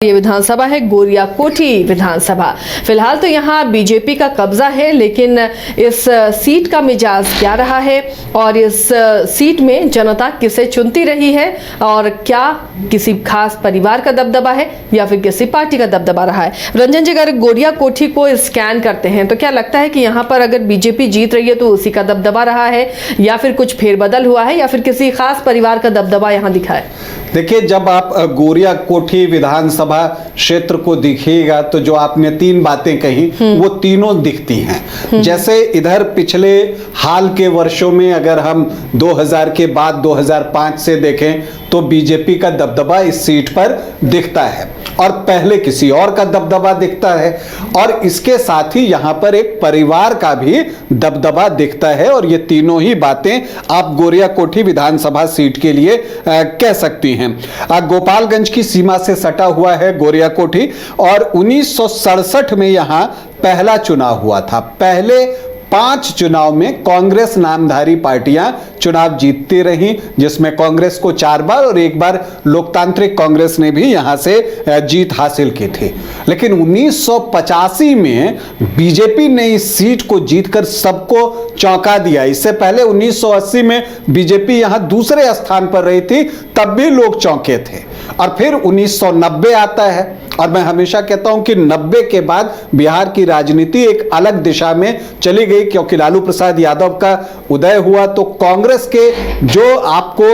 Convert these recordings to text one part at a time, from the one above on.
ये विधानसभा है गोरियाकोठी विधानसभा। फिलहाल तो यहाँ बीजेपी का कब्जा है, लेकिन इस सीट का मिजाज क्या रहा है और इस सीट में जनता किसे चुनती रही है और क्या किसी खास परिवार का दबदबा है या फिर किसी पार्टी का दबदबा रहा है। रंजन जी, अगर गोरियाकोठी को स्कैन करते हैं तो क्या लगता है कि यहाँ पर अगर बीजेपी जीत रही है तो उसी का दबदबा रहा है या फिर कुछ फेरबदल हुआ है या फिर किसी खास परिवार का दबदबा यहाँ दिखा है? देखिए, जब आप गोरियाकोठी विधानसभा क्षेत्र को देखिएगा तो जो आपने तीन बातें कही वो तीनों दिखती हैं। जैसे इधर पिछले हाल के वर्षों में अगर हम 2000 के बाद 2005 से देखें तो बीजेपी का दबदबा इस सीट पर दिखता है और पहले किसी और का दबदबा दिखता है, और इसके साथ ही यहां पर एक परिवार का भी दबदबा दिखता है। और ये तीनों ही बातें आप गोरियाकोठी विधानसभा सीट के लिए कह सकती हैं। गोपालगंज की सीमा से सटा हुआ है गोरियाकोठी और 1967 में यहां पहला चुनाव हुआ था। पहले 5 चुनाव में कांग्रेस नामधारी पार्टियां चुनाव जीतती रहीं, जिसमें कांग्रेस को 4 बार और 1 बार लोकतांत्रिक कांग्रेस ने भी यहां से जीत हासिल की थी। लेकिन 1985 में बीजेपी ने इस सीट को जीतकर सबको चौंका दिया। इससे पहले 1980 में बीजेपी यहां दूसरे स्थान पर रही थी, तब भी लोग चौंके थे। और फिर 1990 आता है और मैं हमेशा कहता हूं कि 90 के बाद बिहार की राजनीति एक अलग दिशा में चली गई, क्योंकि लालू प्रसाद यादव का उदय हुआ तो कांग्रेस के जो आपको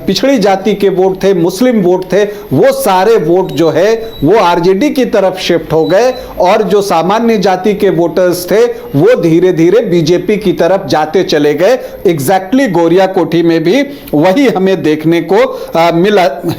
पिछड़ी जाति के वोट थे, मुस्लिम वोट थे, वो सारे वोट जो है वो आरजेडी की तरफ शिफ्ट हो गए और जो सामान्य जाति के वोटर्स थे वो धीरे धीरे बीजेपी की तरफ जाते चले गए। एग्जैक्टली गोरियाकोठी में भी वही हमें देखने को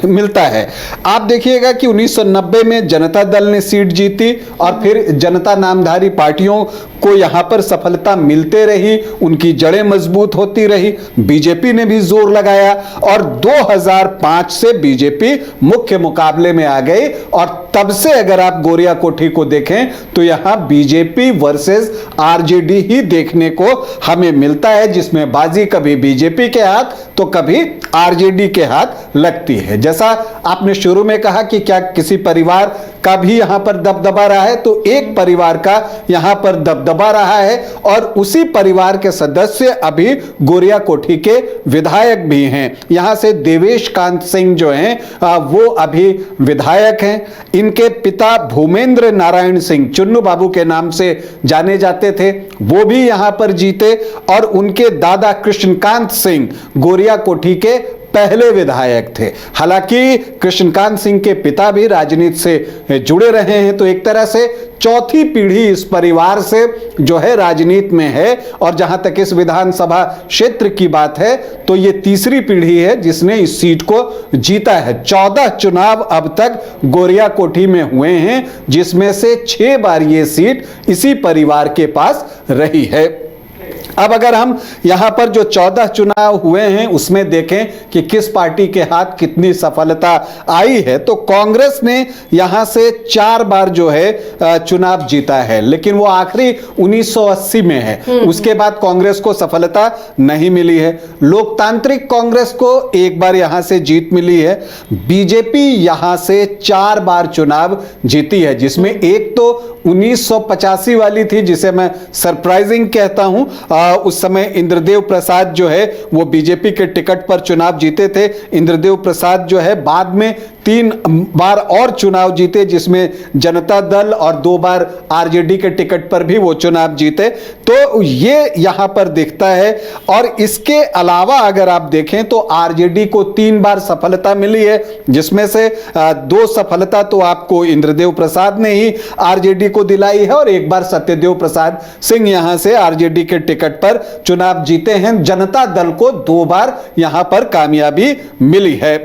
मिलता है। आप देखिएगा कि 1990 में जनता दल ने सीट जीती और फिर जनता नामधारी पार्टियों को यहां पर सफलता मिलते रही, उनकी जड़ें मजबूत होती रही, बीजेपी ने भी जोर लगाया और 2005 से बीजेपी मुख्य मुकाबले में आ गई। और तब से अगर आप गोरियाकोठी को देखें तो यहां बीजेपी वर्सेस आरजेडी ही देखने को हमें मिलता है, जिसमें बाजी कभी बीजेपी के हाथ तो कभी आरजेडी के हाथ लगती है। जैसा आपने शुरू में कहा कि क्या किसी परिवार का भी यहां पर दबदबा रहा है, तो एक परिवार का यहां पर दबदबा रहा है और उसी परिवार के सदस्य अभी गोरियाकोठी के विधायक भी हैं। यहां से देवेश कांत सिंह जो हैं वो अभी विधायक हैं। इनके पिता भूमेंद्र नारायण सिंह चुन्नू बाबू के नाम से जाने जाते थे, वो भी यहां पर जीते और उनके दादा कृष्णकांत सिंह गोरियाकोठी के पहले विधायक थे। हालांकि कृष्णकांत सिंह के पिता भी राजनीति से जुड़े रहे हैं, तो एक तरह से चौथी पीढ़ी इस परिवार से जो है राजनीति में है। और जहां तक इस विधानसभा क्षेत्र की बात है तो ये तीसरी पीढ़ी है जिसने इस सीट को जीता है। 14 चुनाव अब तक गोरियाकोठी में हुए हैं, जिसमें से 6 बार ये सीट इसी परिवार के पास रही है। अब अगर हम यहां पर जो 14 चुनाव हुए हैं उसमें देखें कि किस पार्टी के हाथ कितनी सफलता आई है, तो कांग्रेस ने यहां से 4 बार जो है चुनाव जीता है, लेकिन वो आखिरी 1980 में है। उसके बाद कांग्रेस को सफलता नहीं मिली है। लोकतांत्रिक कांग्रेस को 1 बार यहां से जीत मिली है। बीजेपी यहां से 4 बार चुनाव जीती है, जिसमें एक तो 1985 वाली थी जिसे मैं सरप्राइजिंग कहता हूं। उस समय इंद्रदेव प्रसाद जो है वो बीजेपी के टिकट पर चुनाव जीते थे। इंद्रदेव प्रसाद जो है बाद में 3 बार और चुनाव जीते, जिसमें जनता दल और 2 बार आरजेडी के टिकट पर भी वो चुनाव जीते। तो ये यहां पर दिखता है। और इसके अलावा अगर आप देखें तो आरजेडी को 3 बार सफलता मिली है, जिसमें से 2 सफलता तो आपको इंद्रदेव प्रसाद ने ही आरजेडी को दिलाई है और 1 बार सत्यदेव प्रसाद सिंह यहां से आरजेडी के टिकट पर चुनाव जीते हैं। जनता दल को 2 बार यहां पर कामयाबी मिली है।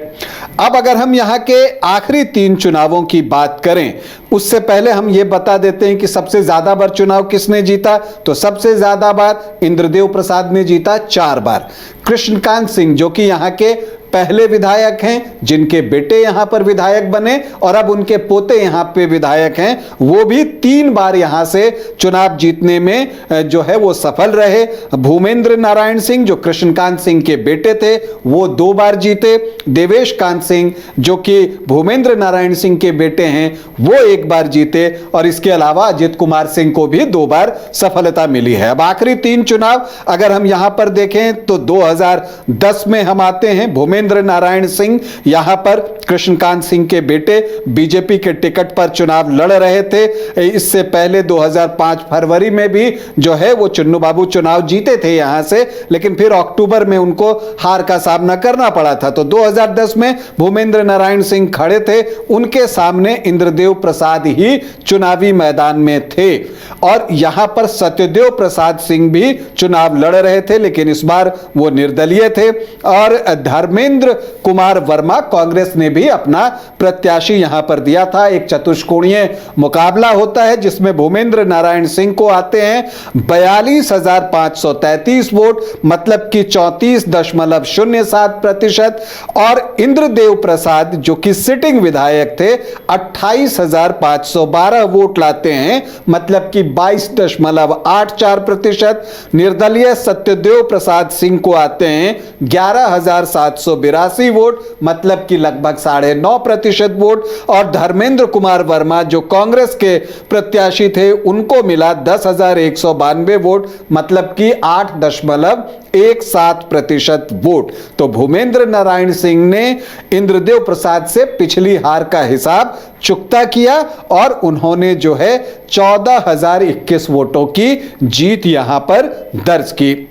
अब अगर हम यहां के आखिरी 3 चुनावों की बात करें, उससे पहले हम यह बता देते हैं कि सबसे ज्यादा बार चुनाव किसने जीता, तो सबसे ज्यादा बार इंद्रदेव प्रसाद ने जीता, 4 बार। कृष्णकांत सिंह जो कि यहां के पहले विधायक हैं, जिनके बेटे यहां पर विधायक बने और अब उनके पोते यहां पे विधायक हैं, वो भी 3 बार यहां से चुनाव जीतने में जो है वो सफल रहे। भूमेंद्र नारायण सिंह जो कृष्णकांत सिंह के बेटे थे वो 2 बार जीते। देवेश कांत सिंह जो कि भूमेंद्र नारायण सिंह के बेटे हैं वो 1 बार जीते और इसके अलावा अजित कुमार सिंह को भी 2 बार सफलता मिली है। अब आखिरी 3 चुनाव अगर हम यहां पर देखें तो 2010 में हम आते हैं। भूमेंद्र नारायण सिंह यहां पर कृष्णकांत सिंह के बेटे बीजेपी के टिकट पर चुनाव लड़ रहे थे। इससे पहले 2005 फरवरी में भी जो है वो चुन्नू बाबू चुनाव जीते थे यहां से, लेकिन फिर अक्टूबर में उनको हार का सामना करना पड़ा था। तो 2010 में भूमेंद्र नारायण सिंह खड़े थे, उनके सामने इंद्रदेव प्रसाद ही चुनावी मैदान में थे और यहां पर सत्यदेव प्रसाद सिंह भी चुनाव लड़ रहे थे, लेकिन इस बार वो निर्दलीय थे। और धर्मेंद्र कुमार वर्मा कांग्रेस ने भी अपना प्रत्याशी यहां पर दिया था। एक चतुष्कोणीय मुकाबला होता है जिसमें भूमेंद्र नारायण सिंह को आते हैं 42,533 वोट, मतलब कि 34.07%, और इंद्रदेव प्रसाद जो कि सिटिंग विधायक थे 28,512 वोट लाते हैं, मतलब कि 22.84%। निर्दलीय सत्यदेव प्रसाद सिंह को आते हैं 11,782 वोट, मतलब कि लगभग 9.5% वोट, और धर्मेंद्र कुमार वर्मा जो कांग्रेस के प्रत्याशी थे उनको मिला 10,192 वोट, मतलब कि 8.17% वोट। तो भूमेंद्र नारायण सिंह ने इंद्रदेव प्रसाद से पिछली हार का हिसाब चुकता किया और उन्होंने जो है 14,021 वोटों की जीत यहां पर दर्ज की।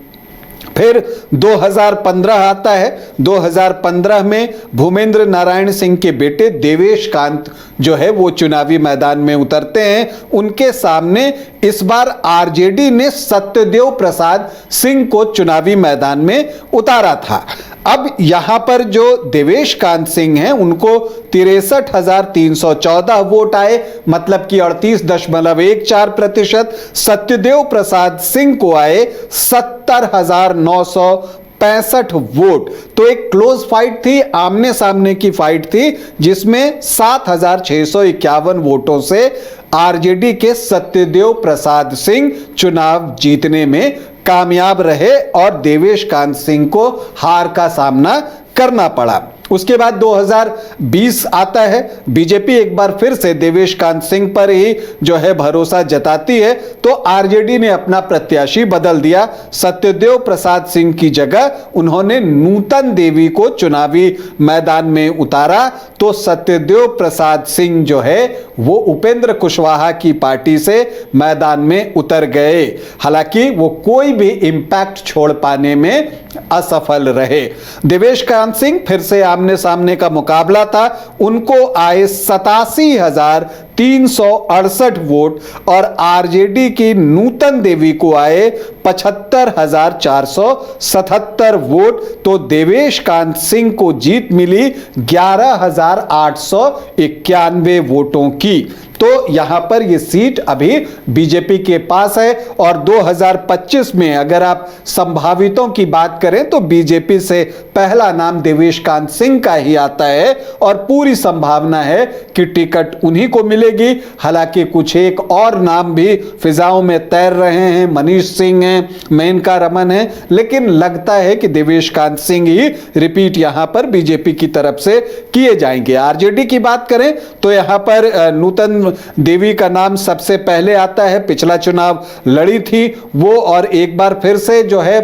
फिर 2015 आता है। 2015 में भूमेंद्र नारायण सिंह के बेटे देवेश कांत जो है वो चुनावी मैदान में उतरते हैं। उनके सामने इस बार आरजेडी ने सत्यदेव प्रसाद सिंह को चुनावी मैदान में उतारा था। अब यहां पर जो देवेश कांत सिंह हैं उनको 63,314 वोट आए, मतलब कि 38.14%। सत्यदेव प्रसाद सिंह को आए 70,965 वोट। तो एक क्लोज फाइट थी, आमने सामने की फाइट थी, जिसमें 7,651 वोटों से आरजेडी के सत्यदेव प्रसाद सिंह चुनाव जीतने में कामयाब रहे और देवेश कांत सिंह को हार का सामना करना पड़ा। उसके बाद 2020 आता है। बीजेपी एक बार फिर से देवेश कांत सिंह पर ही जो है भरोसा जताती है, तो आरजेडी ने अपना प्रत्याशी बदल दिया। सत्यदेव प्रसाद सिंह की जगह उन्होंने नूतन देवी को चुनावी मैदान में उतारा। तो सत्यदेव प्रसाद सिंह जो है वो उपेंद्र कुशवाहा की पार्टी से मैदान में उतर गए। हालांकि वो कोई भी इंपैक्ट छोड़ पाने में असफल रहे। देवेश कांत सिंह फिर से आमने सामने का मुकाबला था। उनको आए 87,368 वोट और आरजेडी की नूतन देवी को आए 75,477 वोट। तो देवेश कांत सिंह को जीत मिली 11,891 वोटों की। तो यहां पर यह सीट अभी बीजेपी के पास है और 2025 में अगर आप संभावितों की बात करें तो बीजेपी से पहला नाम देवेश कांत सिंह का ही आता है और पूरी संभावना है कि टिकट उन्हीं को मिलेगी। हालांकि कुछ एक और नाम भी फिजाओं में तैर रहे हैं, मनीष सिंह हैं, मेनका रमन है, लेकिन लगता है कि देवेश कांत सिंह ही रिपीट यहां पर बीजेपी की तरफ से किए जाएंगे। आरजेडी की बात करें तो यहां पर नूतन देवी का नाम सबसे पहले आता है। पिछला चुनाव लड़ी थी वो और एक बार फिर से जो है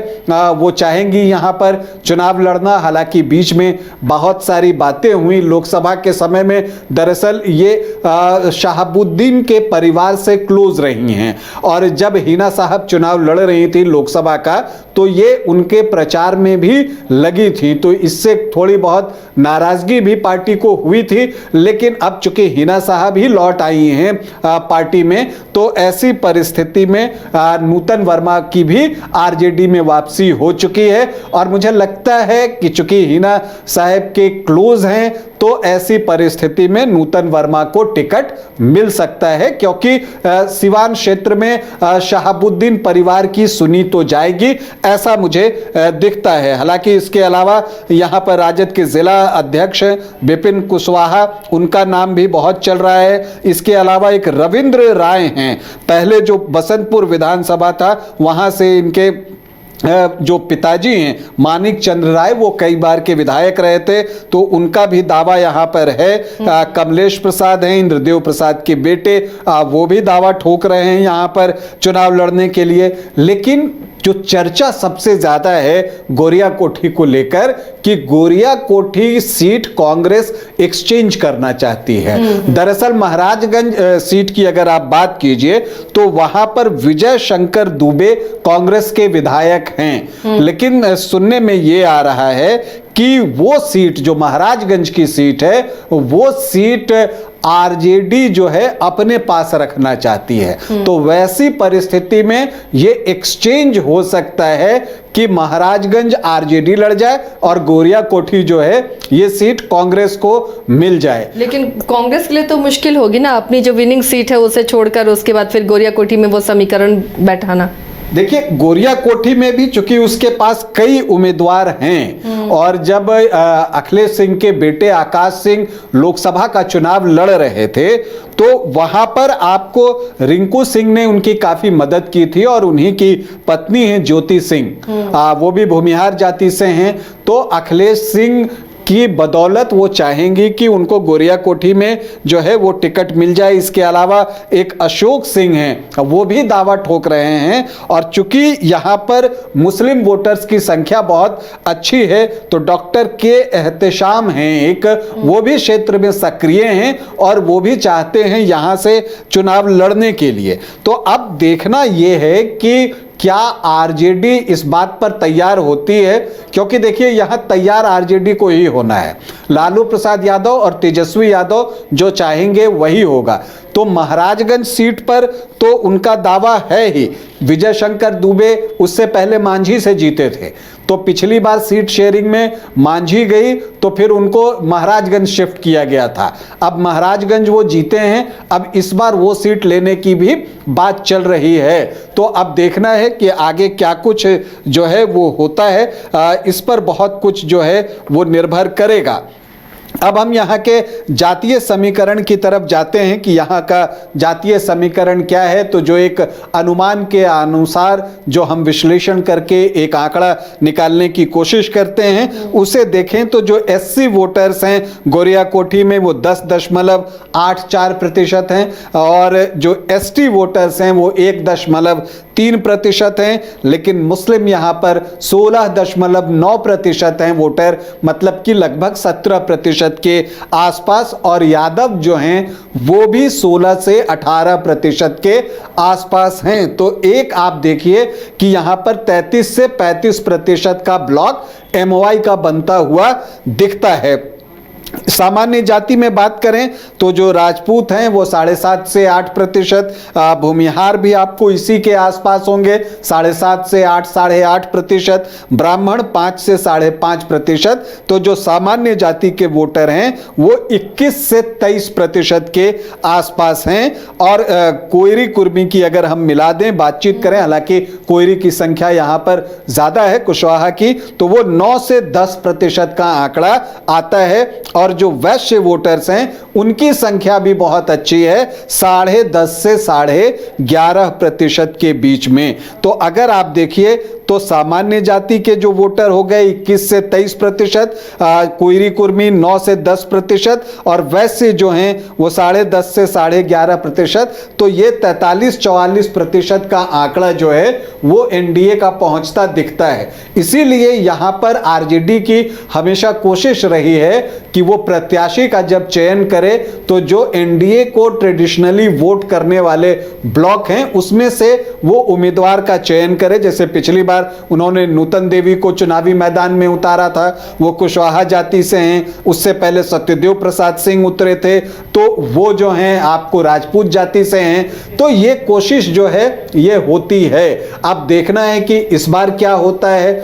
वो चाहेंगी यहां पर चुनाव लड़ना। हालांकि बीच में बहुत सारी बातें हुई लोकसभा के समय में। दरअसल ये शहाबुद्दीन के परिवार से क्लोज रही हैं और जब हिना साहब चुनाव लड़ रही थी लोकसभा का तो ये उनके प्रचार में भी लगी थी। तो इससे थोड़ी बहुत नाराजगी भी पार्टी को हुई थी, लेकिन अब चूंकि हिना साहब ही लौट आई हैं पार्टी में तो ऐसी परिस्थिति में नूतन वर्मा की भी आरजेडी में वापसी हो चुकी है और मुझे लगता है कि चूंकि हिना साहब के क्लोज हैं तो ऐसी परिस्थिति में नूतन वर्मा को टिकट मिल सकता है, क्योंकि सिवान क्षेत्र में शहाबुद्दीन परिवार की सुनी तो जाएगी, ऐसा मुझे दिखता है। हालांकि इसके अलावा यहां पर राजद के जिला अध्यक्ष विपिन कुशवाहा, उनका नाम भी बहुत चल रहा है। इसके अलावा एक रविंद्र राय हैं, पहले जो बसंतपुर विधानसभा था वहां से इनके जो पिताजी हैं मानिक चंद्र राय, वो कई बार के विधायक रहे थे, तो उनका भी दावा यहां पर है। कमलेश प्रसाद हैं, इंद्रदेव प्रसाद के बेटे, वो भी दावा ठोक रहे हैं यहां पर चुनाव लड़ने के लिए। लेकिन जो चर्चा सबसे ज्यादा है गोरिया कोठी को लेकर कि गोरिया कोठी सीट कांग्रेस एक्सचेंज करना चाहती है। दरअसल महाराजगंज सीट की अगर आप बात कीजिए तो वहां पर विजय शंकर दुबे कांग्रेस के विधायक हैं, लेकिन सुनने में ये आ रहा है कि वो सीट जो महाराजगंज की सीट है वो सीट आरजेडी जो है अपने पास रखना चाहती है। तो वैसी परिस्थिति में ये एक्सचेंज हो सकता है कि महाराजगंज आरजेडी लड़ जाए और गोरिया कोठी जो है ये सीट कांग्रेस को मिल जाए। लेकिन कांग्रेस के लिए तो मुश्किल होगी ना, अपनी जो विनिंग सीट है उसे छोड़कर उसके बाद फिर गोरिया कोठी में वो समीकरण बैठाना। देखिए गोरिया कोठी में भी चूंकि उसके पास कई उम्मीदवार हैं और जब अखिलेश सिंह के बेटे आकाश सिंह लोकसभा का चुनाव लड़ रहे थे तो वहां पर आपको रिंकू सिंह ने उनकी काफी मदद की थी और उन्हीं की पत्नी है ज्योति सिंह, वो भी भूमिहार जाति से हैं। तो अखिलेश सिंह की बदौलत वो चाहेंगी कि उनको गोरिया कोठी में जो है वो टिकट मिल जाए। इसके अलावा एक अशोक सिंह हैं, वो भी दावा ठोक रहे हैं और चूंकि यहाँ पर मुस्लिम वोटर्स की संख्या बहुत अच्छी है तो डॉक्टर के एहतेशाम हैं एक, वो भी क्षेत्र में सक्रिय हैं और वो भी चाहते हैं यहाँ से चुनाव लड़ने के लिए। तो अब देखना ये है कि क्या आरजेडी इस बात पर तैयार होती है, क्योंकि देखिए यहां तैयार आरजेडी को ही होना है। लालू प्रसाद यादव और तेजस्वी यादव जो चाहेंगे वही होगा। तो महाराजगंज सीट पर तो उनका दावा है ही, विजय शंकर दुबे उससे पहले मांझी से जीते थे, तो पिछली बार सीट शेयरिंग में मांझी गई तो फिर उनको महाराजगंज शिफ्ट किया गया था। अब महाराजगंज वो जीते हैं, अब इस बार वो सीट लेने की भी बात चल रही है। तो अब देखना है कि आगे क्या कुछ जो है वो होता है, इस पर बहुत कुछ जो है वो निर्भर करेगा। अब हम यहाँ के जातीय समीकरण की तरफ जाते हैं कि यहाँ का जातीय समीकरण क्या है। तो जो एक अनुमान के अनुसार जो हम विश्लेषण करके एक आंकड़ा निकालने की कोशिश करते हैं उसे देखें तो जो एससी वोटर्स हैं गोरिया कोठी में वो 10.84% हैं और जो एसटी वोटर्स हैं वो 1.3% हैं, लेकिन मुस्लिम यहाँ पर 16.9% हैं वोटर, मतलब कि लगभग 17% के आसपास, और यादव जो हैं वो भी 16 से 18% के आसपास हैं। तो एक आप देखिए कि यहां पर 33 से 35% का ब्लॉक एमओआई का बनता हुआ दिखता है। सामान्य जाति में बात करें तो जो राजपूत हैं वो 7.5 से 8%, भूमिहार भी आपको इसी के आसपास होंगे 7.5 से 8, 8.5%, ब्राह्मण 5 से 5.5%। तो जो सामान्य जाति के वोटर हैं वो 21 से 23% के आसपास हैं। और कोयरी कुर्मी की अगर हम मिला दें, बातचीत करें, हालांकि कोयरी की संख्या यहाँ पर ज्यादा है कुशवाहा की, तो वो 9 से 10% का आंकड़ा आता है। और जो वैश्य वोटर्स हैं उनकी संख्या भी बहुत अच्छी है, 10.5 से 11.5% के बीच में। तो अगर आप देखिए तो सामान्य जाति के जो वोटर हो गए 21 से 23%, कोयरी कुर्मी 9 से 10%, और वैश्य जो हैं वो 10.5 से 11.5%। तो ये 43-44% का आंकड़ा जो है वो एनडीए का पहुंचता दिखता है। इसीलिए यहां पर आरजेडी की हमेशा कोशिश रही है कि वो वो प्रत्याशी का जब चयन करे तो जो एनडीए को ट्रेडिशनली वोट करने वाले ब्लॉक हैं उसमें से वो उम्मीदवार का चयन करे। जैसे पिछली बार उन्होंने नूतन देवी को चुनावी मैदान में उतारा था, वो कुशवाहा जाति से हैं। उससे पहले सत्यदेव प्रसाद सिंह उतरे थे, तो वो जो हैं आपको राजपूत जाति से हैं। तो ये कोशिश जो है ये होती है। अब देखना है कि इस बार क्या होता है।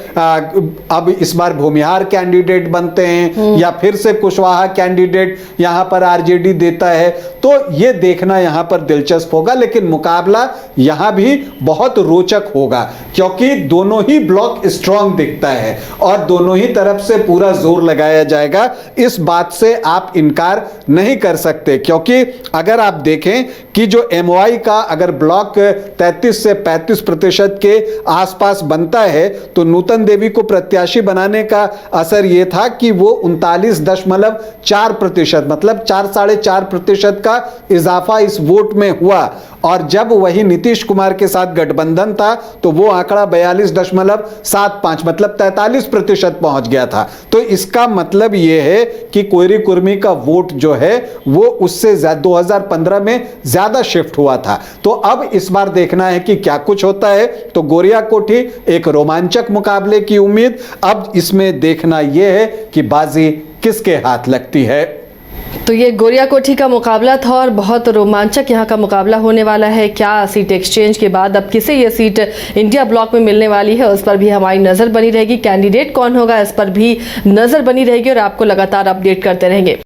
अब इस बार भूमिहार कैंडिडेट बनते हैं या फिर से कुशवाहा कैंडिडेट यहां पर आरजेडी देता है, तो ये देखना यहां पर दिलचस्प होगा। लेकिन मुकाबला यहां भी बहुत रोचक होगा क्योंकि दोनों ही ब्लॉक स्ट्रांग दिखता है और दोनों ही तरफ से पूरा जोर लगाया जाएगा। इस बात से आप इनकार नहीं कर सकते क्योंकि अगर आप देखें कि जो एमओआई का अगर ब्लॉक 33 से 35% के आसपास बनता है तो नूतन देवी को प्रत्याशी बनाने का असर यह था कि वो 39.4% मतलब 4-4.5% का इजाफा इस वोट में हुआ। और जब वही नीतीश कुमार के साथ गठबंधन था तो वो आंकड़ा 42.75 मतलब 43% पहुंच गया था। तो इसका मतलब यह है कि कोयरी कुर्मी का वोट जो है वो उससे 2015 में ज्यादा शिफ्ट हुआ था। तो अब इस बार देखना है कि क्या कुछ होता है। तो गोरिया कोठी एक रोमांचक मुकाबले की उम्मीद। अब इसमें देखना यह है कि बाजी किसके हाथ लगती है। तो ये गोरिया कोठी का मुकाबला था और बहुत रोमांचक यहाँ का मुकाबला होने वाला है। क्या सीट एक्सचेंज के बाद अब किसे ये सीट इंडिया ब्लॉक में मिलने वाली है उस पर भी हमारी नज़र बनी रहेगी। कैंडिडेट कौन होगा इस पर भी नज़र बनी रहेगी और आपको लगातार अपडेट करते रहेंगे।